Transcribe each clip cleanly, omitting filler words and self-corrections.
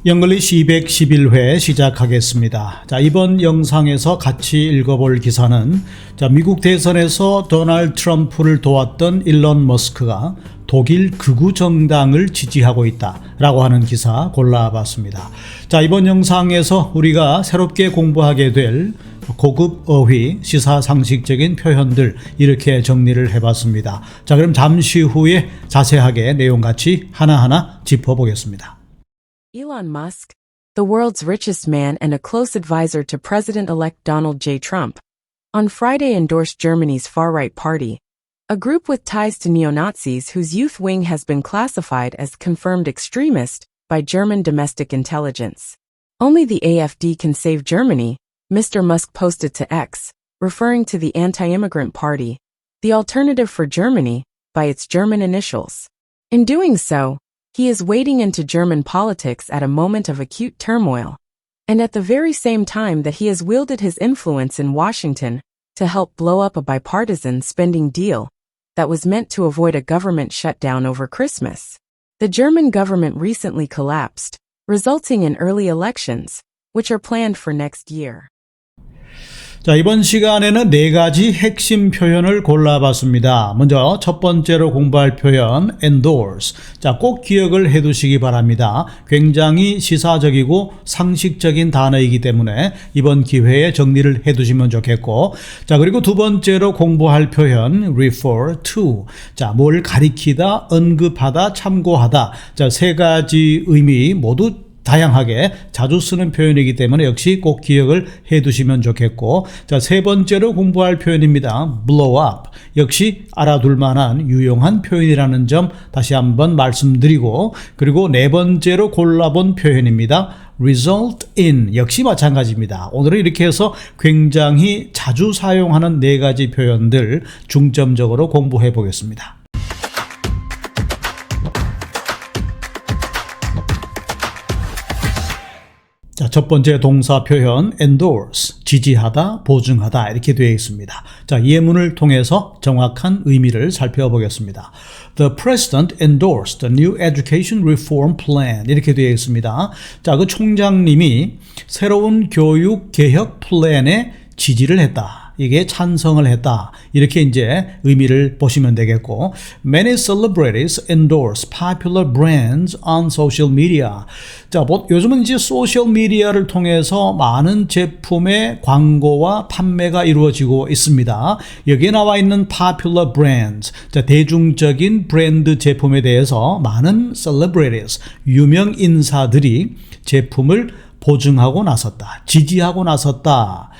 영글리시 211회 시작하겠습니다. 자, 이번 영상에서 같이 읽어볼 기사는 미국 대선에서 도널드 트럼프를 도왔던 일론 머스크가 독일 극우 정당을 지지하고 있다라고 하는 기사 골라봤습니다. 자, 이번 영상에서 우리가 새롭게 공부하게 될 고급 어휘, 시사상식적인 표현들 이렇게 정리를 해봤습니다. 자, 그럼 잠시 후에 자세하게 내용 같이 하나하나 짚어보겠습니다. Elon Musk, the world's richest man and a close advisor to President-elect Donald J. Trump, on Friday endorsed Germany's far-right party, a group with ties to neo-Nazis whose youth wing has been classified as confirmed extremist by German domestic intelligence. Only the AfD can save Germany, Mr. Musk posted to X, referring to the anti-immigrant party, the alternative for Germany, by its German initials. In doing so, he is wading into German politics at a moment of acute turmoil, and at the very same time that he has wielded his influence in Washington to help blow up a bipartisan spending deal that was meant to avoid a government shutdown over Christmas. The German government recently collapsed, resulting in early elections, which are planned for next year. 자, 이번 시간에는 네 가지 핵심 표현을 골라봤습니다. 먼저 첫 번째로 공부할 표현 endorse. 자, 꼭 기억을 해두시기 바랍니다. 굉장히 시사적이고 상식적인 단어이기 때문에 이번 기회에 정리를 해두시면 좋겠고, 자, 그리고 두 번째로 공부할 표현 refer to. 자, 뭘 가리키다, 언급하다, 참고하다. 자, 세 가지 의미 모두 다양하게 자주 쓰는 표현이기 때문에 역시 꼭 기억을 해 두시면 좋겠고, 자, 세 번째로 공부할 표현입니다. blow up. 역시 알아둘 만한 유용한 표현이라는 점 다시 한번 말씀드리고, 그리고 네 번째로 골라본 표현입니다. result in. 역시 마찬가지입니다. 오늘은 이렇게 해서 굉장히 자주 사용하는 네 가지 표현들 중점적으로 공부해 보겠습니다. 자, 첫 번째 동사 표현 endorse, 지지하다, 보증하다 이렇게 되어 있습니다. 자, 예문을 통해서 정확한 의미를 살펴보겠습니다. The president endorsed the new education reform plan 이렇게 되어 있습니다. 자, 그 총장님이 새로운 교육 개혁 플랜에 지지를 했다. 이게 찬성을 했다. 이렇게 이제 의미를 보시면 되겠고, many celebrities endorse popular brands on social media. 자, 요즘은 이제 소셜 미디어를 통해서 많은 제품의 광고와 판매가 이루어지고 있습니다. 여기에 나와 있는 popular brands, 자, 대중적인 브랜드 제품에 대해서 많은 celebrities, 유명 인사들이 제품을 보증하고 나섰다. 지지하고 나섰다.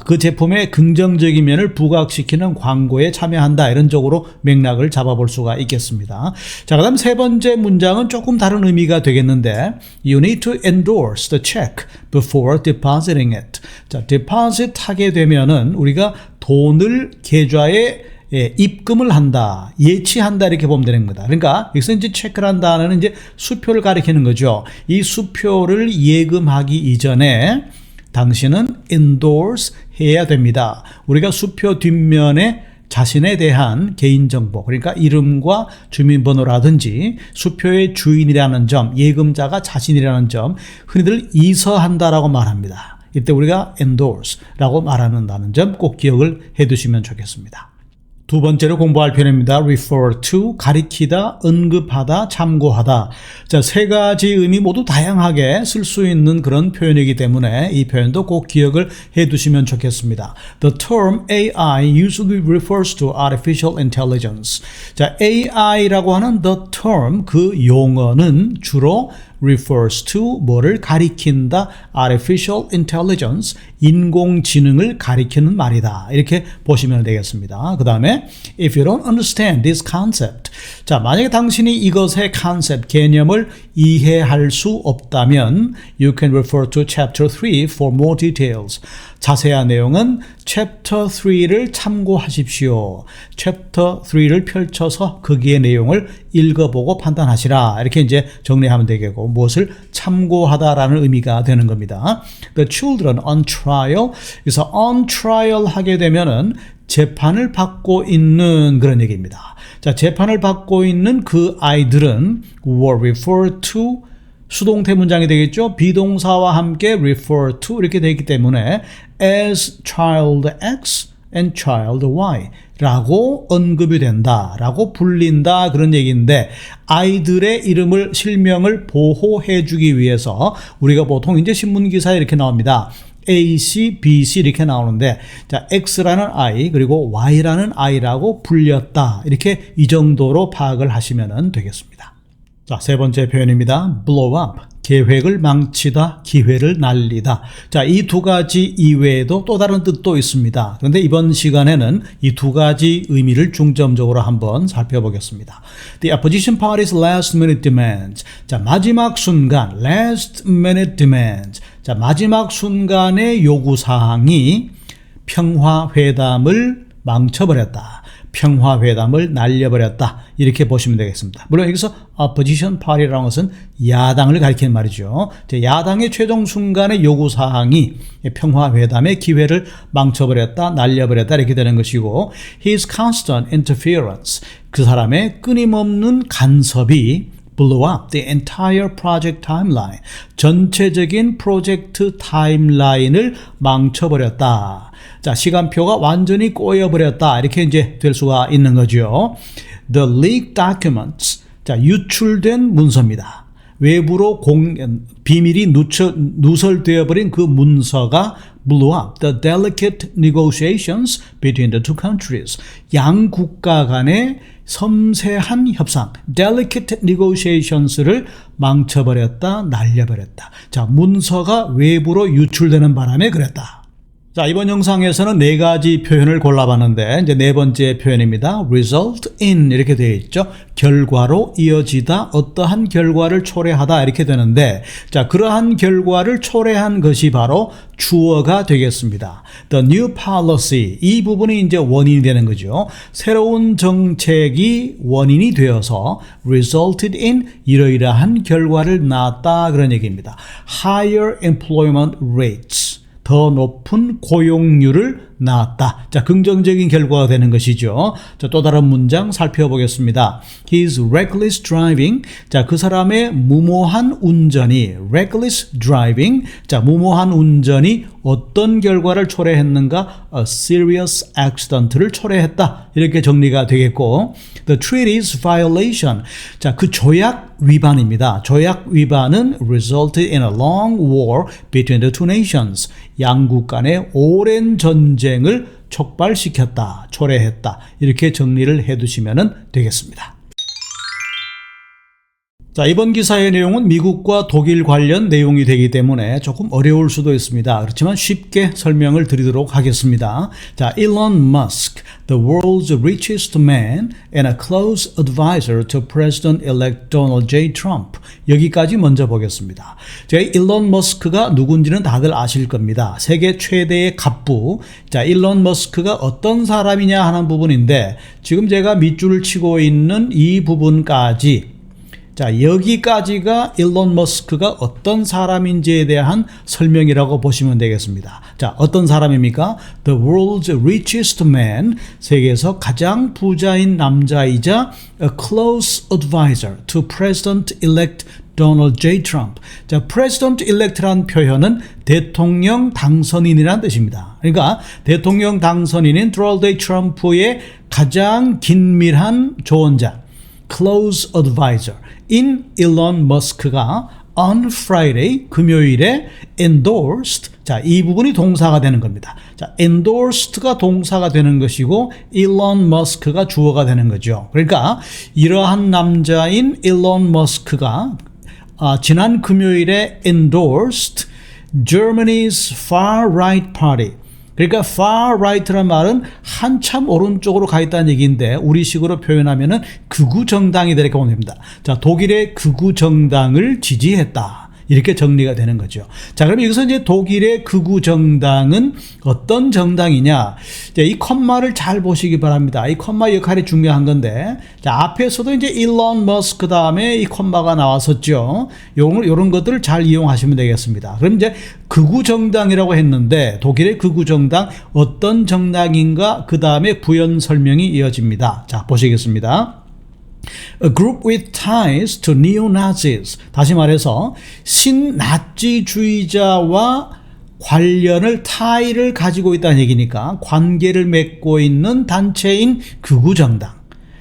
그 제품의 긍정적인 면을 부각시키는 광고에 참여한다. 이런 쪽으로 맥락을 잡아볼 수가 있겠습니다. 자, 그 다음 세 번째 문장은 조금 다른 의미가 되겠는데, You need to endorse the check before depositing it. 자, deposit 하게 되면은 우리가 돈을 계좌에 입금을 한다, 예치한다 이렇게 보면 되는 겁니다. 그러니까 여기서 이제 체크를 한다는 이제 수표를 가리키는 거죠. 이 수표를 예금하기 이전에 당신은 endorse 해야 됩니다. 우리가 수표 뒷면에 자신에 대한 개인정보, 그러니까 이름과 주민번호라든지 수표의 주인이라는 점, 예금자가 자신이라는 점, 흔히들 이서한다라고 말합니다. 이때 우리가 endorse라고 말하는다는 점 꼭 기억을 해두시면 좋겠습니다. 두 번째로 공부할 표현입니다. refer to, 가리키다, 언급하다, 참고하다. 자, 세 가지 의미 모두 다양하게 쓸 수 있는 그런 표현이기 때문에 이 표현도 꼭 기억을 해 두시면 좋겠습니다. The term AI usually refers to artificial intelligence. 자, AI라고 하는 the term, 그 용어는 주로 refers to, 뭐를 가리킨다, artificial intelligence, 인공지능을 가리키는 말이다. 이렇게 보시면 되겠습니다. 그 다음에 if you don't understand this concept, 자, 만약에 당신이 이것의 concept, 개념을 이해할 수 없다면 you can refer to chapter 3 for more details. 자세한 내용은 챕터 3를 참고하십시오. 챕터 3를 펼쳐서 거기에 내용을 읽어보고 판단하시라. 이렇게 이제 정리하면 되겠고, 무엇을 참고하다라는 의미가 되는 겁니다. The children on trial. 그래서 on trial 하게 되면은 재판을 받고 있는 그런 얘기입니다. 자, 재판을 받고 있는 그 아이들은 were referred to 수동태 문장이 되겠죠. 비동사와 함께 refer to 이렇게 되기 때문에 as child X and child Y 라고 언급이 된다, 라고 불린다, 그런 얘기인데, 아이들의 이름을, 실명을 보호해 주기 위해서 우리가 보통 이제 신문기사에 이렇게 나옵니다. A, C, B, C 이렇게 나오는데, 자, X라는 아이, 그리고 Y라는 아이라고 불렸다. 이렇게 이 정도로 파악을 하시면 되겠습니다. 자, 세 번째 표현입니다. blow up. 계획을 망치다, 기회를 날리다. 자, 이 두 가지 이외에도 또 다른 뜻도 있습니다. 그런데 이번 시간에는 이 두 가지 의미를 중점적으로 한번 살펴보겠습니다. The opposition party's last minute demands. 자, 마지막 순간, last minute demands. 자, 마지막 순간의 요구사항이 평화회담을 망쳐버렸다. 평화회담을 날려버렸다. 이렇게 보시면 되겠습니다. 물론 여기서 opposition party라는 것은 야당을 가리키는 말이죠. 야당의 최종 순간의 요구사항이 평화회담의 기회를 망쳐버렸다, 날려버렸다 이렇게 되는 것이고, his constant interference, 그 사람의 끊임없는 간섭이 blew up the entire project timeline, 전체적인 프로젝트 타임라인을 망쳐버렸다. 자, 시간표가 완전히 꼬여버렸다. 이렇게 이제 될 수가 있는 거죠. The leaked documents. 자, 유출된 문서입니다. 외부로 비밀이 누설되어 버린 그 문서가 blew up the delicate negotiations between the two countries. 양 국가 간의 섬세한 협상, delicate negotiations를 망쳐버렸다, 날려버렸다. 자, 문서가 외부로 유출되는 바람에 그랬다. 자, 이번 영상에서는 네 가지 표현을 골라봤는데, 이제 네 번째 표현입니다. result in 이렇게 되어 있죠. 결과로 이어지다, 어떠한 결과를 초래하다 이렇게 되는데, 자, 그러한 결과를 초래한 것이 바로 주어가 되겠습니다. The new policy, 이 부분이 이제 원인이 되는 거죠. 새로운 정책이 원인이 되어서 resulted in 이러이러한 결과를 낳았다, 그런 얘기입니다. Higher employment rates, 더 높은 고용률을 낳았다. 자, 긍정적인 결과가 되는 것이죠. 자, 또 다른 문장 살펴보겠습니다. His reckless driving. 자, 그 사람의 무모한 운전이, reckless driving. 자, 무모한 운전이 어떤 결과를 초래했는가? A serious accident를 초래했다. 이렇게 정리가 되겠고, the treaty's violation. 자, 그 조약 위반입니다. 조약 위반은 resulted in a long war between the two nations. 양국 간의 오랜 전쟁을 촉발시켰다, 초래했다. 이렇게 정리를 해두시면 되겠습니다. 자, 이번 기사의 내용은 미국과 독일 관련 내용이 되기 때문에 조금 어려울 수도 있습니다. 그렇지만 쉽게 설명을 드리도록 하겠습니다. 자, Elon Musk, the world's richest man and a close advisor to President-elect Donald J. Trump. 여기까지 먼저 보겠습니다. 제가 일론 머스크가 누군지는 다들 아실 겁니다. 세계 최대의 갑부. 자, 일론 머스크가 어떤 사람이냐 하는 부분인데, 지금 제가 밑줄을 치고 있는 이 부분까지, 자, 여기까지가 일론 머스크가 어떤 사람인지에 대한 설명이라고 보시면 되겠습니다. 자, 어떤 사람입니까? The world's richest man, 세계에서 가장 부자인 남자이자 a close advisor to President-elect Donald J. Trump. 자, President-elect라는 표현은 대통령 당선인이라는 뜻입니다. 그러니까 대통령 당선인인 Donald J. Trump의 가장 긴밀한 조언자, close advisor 인 일론 머스크가 on Friday, 금요일에 endorsed. 자, 이 부분이 동사가 되는 겁니다. 자, endorsed가 동사가 되는 것이고 일론 머스크가 주어가 되는 거죠. 그러니까 이러한 남자인 일론 머스크가 지난 금요일에 endorsed Germany's far-right party. 그러니까 far right라는 말은 한참 오른쪽으로 가 있다는 얘기인데, 우리식으로 표현하면은 극우 정당이 이렇게 보면 됩니다. 자, 독일의 극우 정당을 지지했다. 이렇게 정리가 되는 거죠. 자, 그럼 여기서 이제 독일의 극우 정당은 어떤 정당이냐? 자, 이 컴마를 잘 보시기 바랍니다. 이 컴마 역할이 중요한 건데, 자, 앞에서도 이제 일론 머스크 다음에 이 컴마가 나왔었죠. 요런 것들을 잘 이용하시면 되겠습니다. 그럼 이제 극우 정당이라고 했는데, 독일의 극우 정당 어떤 정당인가? 그 다음에 부연 설명이 이어집니다. 자, 보시겠습니다. A group with ties to neo-Nazis. 다시 말해서 신나치주의자와 관련을 타이를 가지고 있다는 얘기니까 관계를 맺고 있는 단체인 극우정당.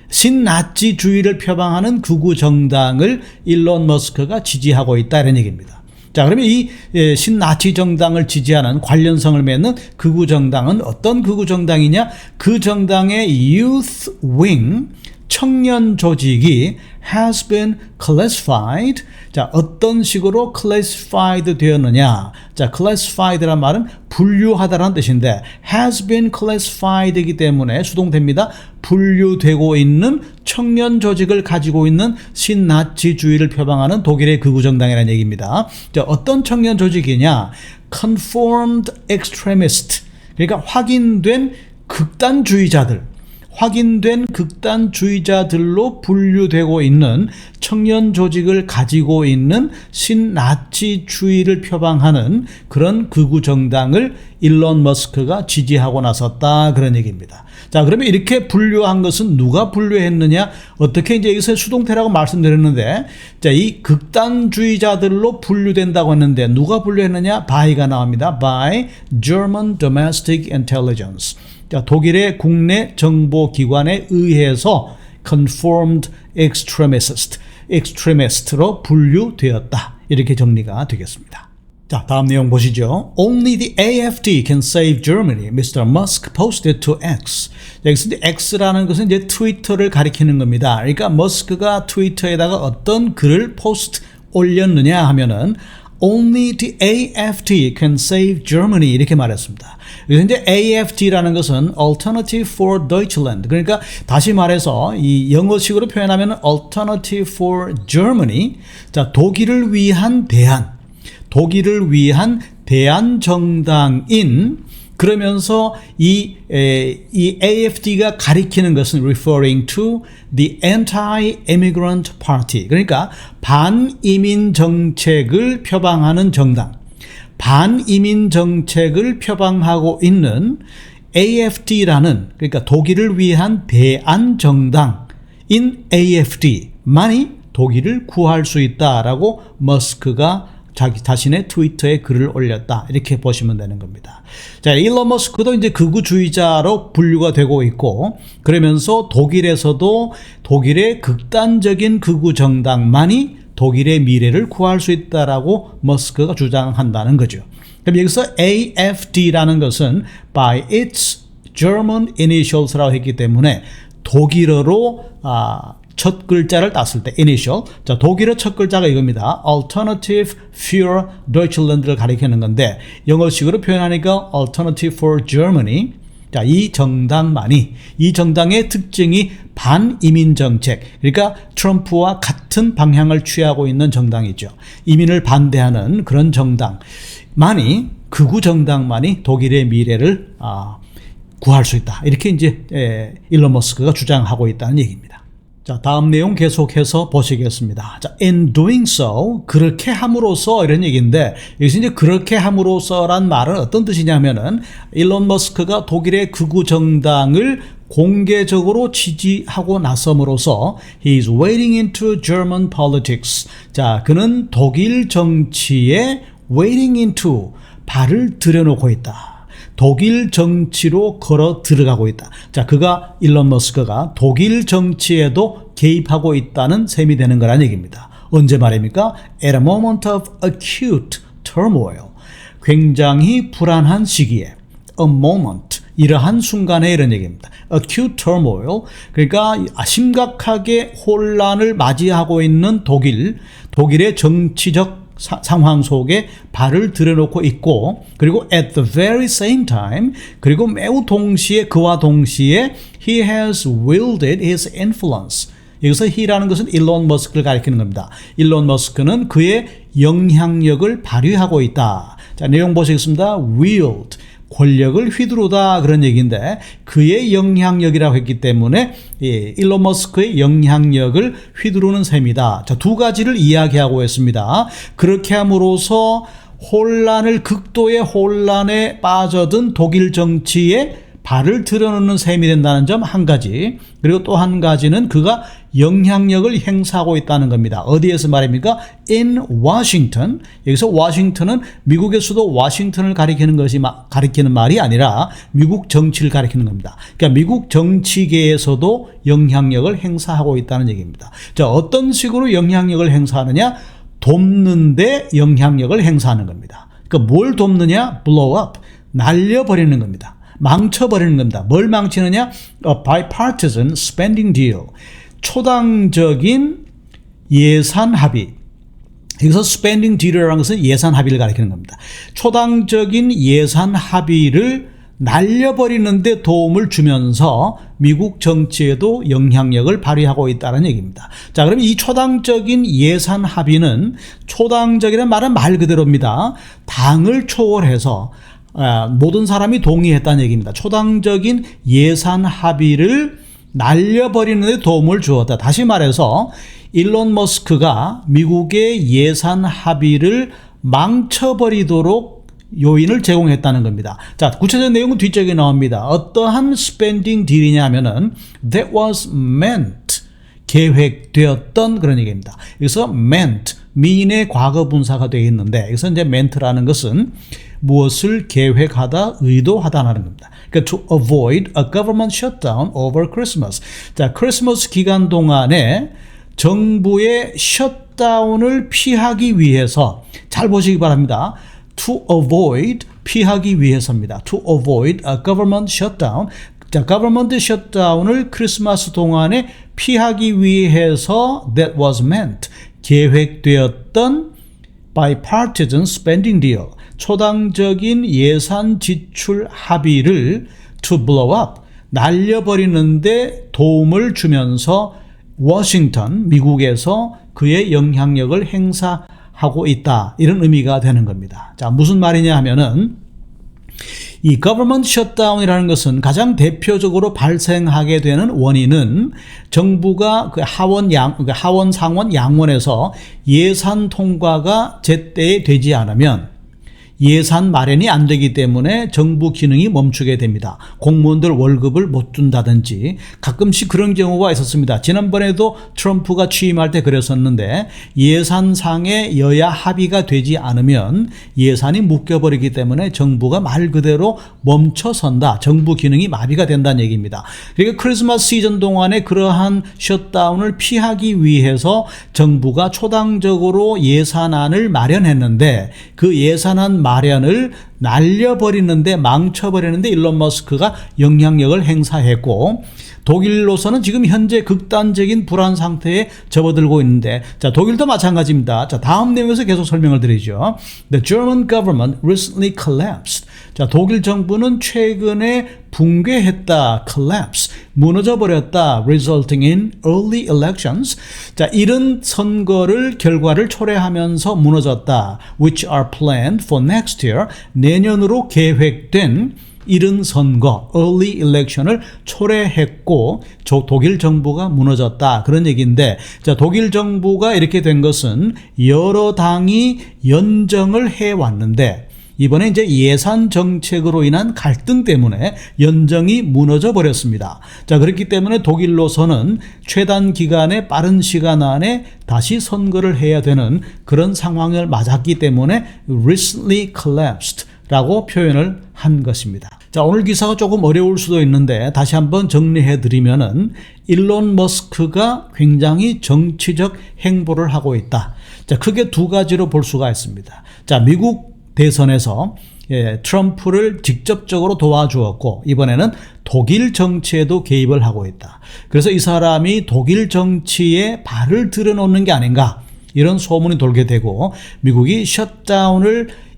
신나치주의를 표방하는 극우정당을 일론 머스크가 지지하고 있다 이런 얘기입니다. 자, 그러면 이 신나치 정당을 지지하는 관련성을 맺는 극우정당은 어떤 극우정당이냐? 그 정당의 youth wing 청년 조직이 has been classified. 자, 어떤 식으로 classified 되었느냐? 자, classified란 말은 분류하다라는 뜻인데 has been classified이기 때문에 수동태입니다. 분류되고 있는 청년 조직을 가지고 있는 신나치주의를 표방하는 독일의 극우정당이라는 얘기입니다. 자, 어떤 청년 조직이냐? Confirmed extremist. 그러니까 확인된 극단주의자들. 확인된 극단주의자들로 분류되고 있는 청년 조직을 가지고 있는 신나치주의를 표방하는 그런 극우정당을 일론 머스크가 지지하고 나섰다 그런 얘기입니다. 자, 그러면 이렇게 분류한 것은 누가 분류했느냐? 어떻게 이제 여기서 수동태라고 말씀드렸는데, 자, 이 극단주의자들로 분류된다고 했는데 누가 분류했느냐? by가 나옵니다. by German Domestic Intelligence. 자, 독일의 국내 정보기관에 의해서 confirmed extremist로 분류되었다. 이렇게 정리가 되겠습니다. 자, 다음 내용 보시죠. Only the AfD can save Germany, Mr. Musk posted to X. 여기서 이제 X라는 것은 이제 트위터를 가리키는 겁니다. 그러니까 머스크가 트위터에다가 어떤 글을 포스트 올렸느냐 하면은 Only the AfD can save Germany 이렇게 말했습니다. 그래서 이제 AfD라는 것은 Alternative for Deutschland. 그러니까 다시 말해서 이 영어식으로 표현하면 Alternative for Germany. 자, 독일을 위한 대안 정당인 그러면서 이 AfD가 가리키는 것은 referring to the anti-immigrant party. 그러니까 반이민 정책을 표방하는 정당. 반이민 정책을 표방하고 있는 AfD라는 그러니까 독일을 위한 대안 정당인 AfD만이 독일을 구할 수 있다라고 머스크가 자신의 트위터에 글을 올렸다. 이렇게 보시면 되는 겁니다. 자, 일론 머스크도 이제 극우주의자로 분류가 되고 있고, 그러면서 독일에서도 독일의 극단적인 극우 정당만이 독일의 미래를 구할 수 있다라고 머스크가 주장한다는 거죠. 그럼 여기서 AfD라는 것은 by its German initials라고 했기 때문에 독일어로 첫 글자를 땄을 때 initial. 자, 독일어 첫 글자가 이겁니다. Alternative für Deutschland를 가리키는 건데 영어식으로 표현하니까 Alternative for Germany. 자, 이 정당의 특징이 반이민 정책. 그러니까 트럼프와 같은 방향을 취하고 있는 정당이죠. 이민을 반대하는 그런 정당만이 극우 정당만이 독일의 미래를 구할 수 있다. 이렇게 이제 일론 머스크가 주장하고 있다는 얘기입니다. 자, 다음 내용 계속해서 보시겠습니다. 자, in doing so, 그렇게 함으로써 이런 얘기인데, 여기서 이제 그렇게 함으로써란 말은 어떤 뜻이냐면은, 일론 머스크가 독일의 극우 정당을 공개적으로 지지하고 나섬으로써 he is wading into German politics. 자, 그는 독일 정치에 wading into 발을 들여놓고 있다. 독일 정치로 걸어 들어가고 있다. 자, 일론 머스크가 독일 정치에도 개입하고 있다는 셈이 되는 거란 얘기입니다. 언제 말입니까? At a moment of acute turmoil. 굉장히 불안한 시기에. A moment. 이러한 순간에 이런 얘기입니다. Acute turmoil. 그러니까 심각하게 혼란을 맞이하고 있는 독일의 정치적 상황 속에 발을 들여놓고 있고, 그리고 at the very same time, 그리고 매우 동시에 그와 동시에 he has wielded his influence. 여기서 he라는 것은 일론 머스크를 가리키는 겁니다. 일론 머스크는 그의 영향력을 발휘하고 있다. 자, 내용 보시겠습니다. wield. 권력을 휘두르다 그런 얘기인데 그의 영향력이라고 했기 때문에 일론 머스크의 영향력을 휘두르는 셈이다. 자, 두 가지를 이야기하고 있습니다. 그렇게 함으로써 극도의 혼란에 빠져든 독일 정치에 발을 드러놓는 셈이 된다는 점 한 가지, 그리고 또 한 가지는 그가 영향력을 행사하고 있다는 겁니다. 어디에서 말입니까? In Washington. 여기서 워싱턴은 미국의 수도 워싱턴을 가리키는 말이 아니라 미국 정치를 가리키는 겁니다. 그러니까 미국 정치계에서도 영향력을 행사하고 있다는 얘기입니다. 자, 어떤 식으로 영향력을 행사하느냐? 돕는데 영향력을 행사하는 겁니다. 그러니까 뭘 돕느냐? blow up. 날려버리는 겁니다. 망쳐버리는 겁니다. 뭘 망치느냐? A bipartisan spending deal. 초당적인 예산 합의. 여기서 spending deal이라는 것은 예산 합의를 가리키는 겁니다. 초당적인 예산 합의를 날려버리는 데 도움을 주면서 미국 정치에도 영향력을 발휘하고 있다는 얘기입니다. 자, 그럼 이 초당적인 예산 합의는, 초당적이라는 말은 말 그대로입니다. 당을 초월해서 모든 사람이 동의했다는 얘기입니다. 초당적인 예산 합의를 날려버리는 데 도움을 주었다. 다시 말해서 일론 머스크가 미국의 예산 합의를 망쳐버리도록 요인을 제공했다는 겁니다. 자, 구체적인 내용은 뒤쪽에 나옵니다. 어떠한 스펜딩 딜이냐 하면은 that was meant, 계획되었던 그런 얘기입니다. 여기서 meant, mean의 과거 분사가 되어 있는데 여기서 이제 meant라는 것은 무엇을 계획하다, 의도하다라는 겁니다. 그러니까 to avoid a government shutdown over Christmas. 자, 크리스마스 기간 동안에 정부의 셧다운을 피하기 위해서, 잘 보시기 바랍니다. to avoid, 피하기 위해서입니다. to avoid a government shutdown. 자, government shutdown을 크리스마스 동안에 피하기 위해서 that was meant, 계획되었던 bipartisan spending deal, 초당적인 예산 지출 합의를 to blow up, 날려버리는데 도움을 주면서 워싱턴, 미국에서 그의 영향력을 행사하고 있다, 이런 의미가 되는 겁니다. 자, 무슨 말이냐 하면은 이 government shutdown이라는 것은 가장 대표적으로 발생하게 되는 원인은 정부가 그 하원, 상원, 양원에서 예산 통과가 제때에 되지 않으면 예산 마련이 안 되기 때문에 정부 기능이 멈추게 됩니다. 공무원들 월급을 못 준다든지 가끔씩 그런 경우가 있었습니다. 지난번에도 트럼프가 취임할 때 그랬었는데 예산상의 여야 합의가 되지 않으면 예산이 묶여버리기 때문에 정부가 말 그대로 멈춰선다. 정부 기능이 마비가 된다는 얘기입니다. 그러니까 크리스마스 시즌 동안에 그러한 셧다운을 피하기 위해서 정부가 초당적으로 예산안을 마련했는데 그 예산안 마련을 날려버리는데, 망쳐버리는데 일론 머스크가 영향력을 행사했고, 독일로서는 지금 현재 극단적인 불안 상태에 접어들고 있는데, 자, 독일도 마찬가지입니다. 자, 다음 내용에서 계속 설명을 드리죠. The German government recently collapsed. 자, 독일 정부는 최근에 붕괴했다, collapse, 무너져버렸다, resulting in early elections. 자, 이런 선거를, 결과를 초래하면서 무너졌다, which are planned for next year. 내년으로 계획된 이른 선거, early election을 초래했고 독일 정부가 무너졌다, 그런 얘기인데, 자, 독일 정부가 이렇게 된 것은 여러 당이 연정을 해왔는데 이번에 이제 예산 정책으로 인한 갈등 때문에 연정이 무너져 버렸습니다. 자, 그렇기 때문에 독일로서는 최단 기간에 빠른 시간 안에 다시 선거를 해야 되는 그런 상황을 맞았기 때문에 recently collapsed 라고 표현을 한 것입니다. 자, 오늘 기사가 조금 어려울 수도 있는데 다시 한번 정리해 드리면은 일론 머스크가 굉장히 정치적 행보를 하고 있다. 자, 크게 두 가지로 볼 수가 있습니다. 자, 미국 대선에서 트럼프를 직접적으로 도와주었고 이번에는 독일 정치에도 개입을 하고 있다. 그래서 이 사람이 독일 정치에 발을 들여놓는 게 아닌가, 이런 소문이 돌게 되고 미국이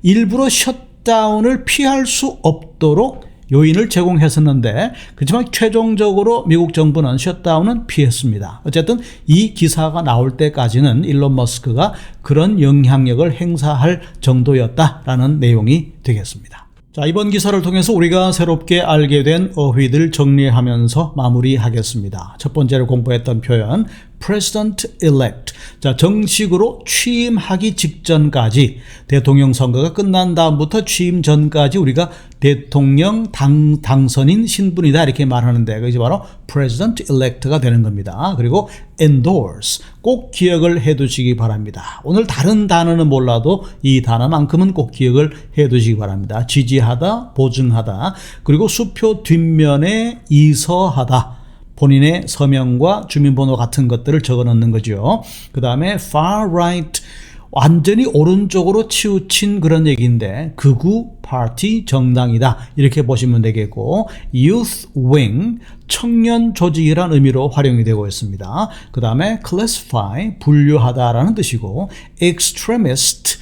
일부러 셧다운을 피할 수 없도록 요인을 제공했었는데, 그렇지만 최종적으로 미국 정부는 셧다운은 피했습니다. 어쨌든 이 기사가 나올 때까지는 일론 머스크가 그런 영향력을 행사할 정도였다라는 내용이 되겠습니다. 자, 이번 기사를 통해서 우리가 새롭게 알게 된 어휘들 정리하면서 마무리하겠습니다. 첫 번째로 공부했던 표현 President-elect. 자, 정식으로 취임하기 직전까지 대통령 선거가 끝난 다음부터 취임 전까지 우리가 대통령 당선인 신분이다 이렇게 말하는데 그것이 바로 President-elect가 되는 겁니다. 그리고 endorse 꼭 기억을 해 두시기 바랍니다. 오늘 다른 단어는 몰라도 이 단어만큼은 꼭 기억을 해 두시기 바랍니다. 지지하다, 보증하다, 그리고 수표 뒷면에 이서하다. 본인의 서명과 주민번호 같은 것들을 적어 넣는 거죠. 그 다음에 far right, 완전히 오른쪽으로 치우친 그런 얘기인데 극우 파티 정당이다 이렇게 보시면 되겠고, youth wing, 청년 조직이라는 의미로 활용이 되고 있습니다. 그 다음에 classify, 분류하다라는 뜻이고, extremist,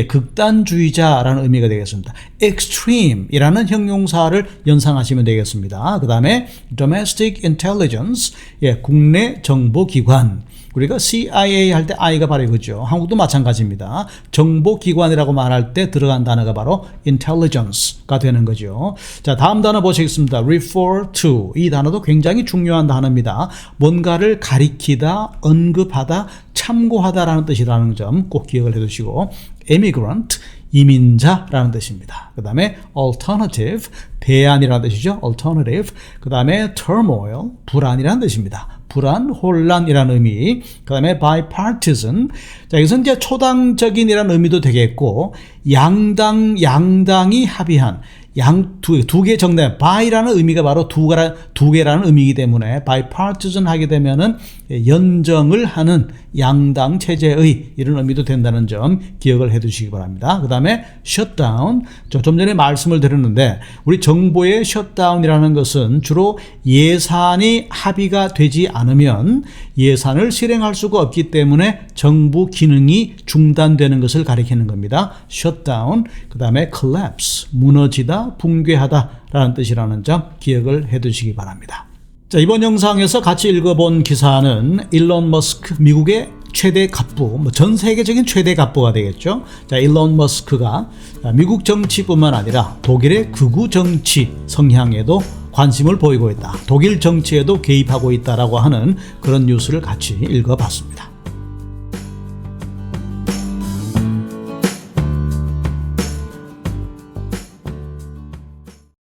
극단주의자라는 의미가 되겠습니다. extreme이라는 형용사를 연상하시면 되겠습니다. 그 다음에 domestic intelligence, 국내 정보기관. 우리가 CIA 할 때 I가 바로 이거죠. 한국도 마찬가지입니다. 정보기관이라고 말할 때 들어간 단어가 바로 intelligence가 되는 거죠. 자, 다음 단어 보시겠습니다. refer to. 이 단어도 굉장히 중요한 단어입니다. 뭔가를 가리키다, 언급하다, 참고하다라는 뜻이라는 점 꼭 기억을 해두시고, immigrant, 이민자라는 뜻입니다. 그 다음에 alternative, 대안이라는 뜻이죠. alternative. 그 다음에 turmoil, 불안이라는 뜻입니다. 불안, 혼란이라는 의미. 그 다음에 bipartisan. 자, 이것은 이제 초당적인이라는 의미도 되겠고, 양당이 합의한, 두 개 정당, by라는 의미가 바로 두 개라는 의미이기 때문에 bipartisan 하게 되면은 연정을 하는 양당 체제의 이런 의미도 된다는 점 기억을 해 두시기 바랍니다. 그 다음에 shutdown. 좀 전에 말씀을 드렸는데 우리 정부의 shutdown이라는 것은 주로 예산이 합의가 되지 않으면 예산을 실행할 수가 없기 때문에 정부 기능이 중단되는 것을 가리키는 겁니다. shutdown. 그 다음에 collapse, 무너지다, 붕괴하다 라는 뜻이라는 점 기억을 해 두시기 바랍니다. 자, 이번 영상에서 같이 읽어본 기사는 일론 머스크, 미국의 최대 갑부, 전 세계적인 최대 갑부가 되겠죠. 자, 일론 머스크가 미국 정치뿐만 아니라 독일의 극우 정치 성향에도 관심을 보이고 있다. 독일 정치에도 개입하고 있다라고 하는 그런 뉴스를 같이 읽어봤습니다.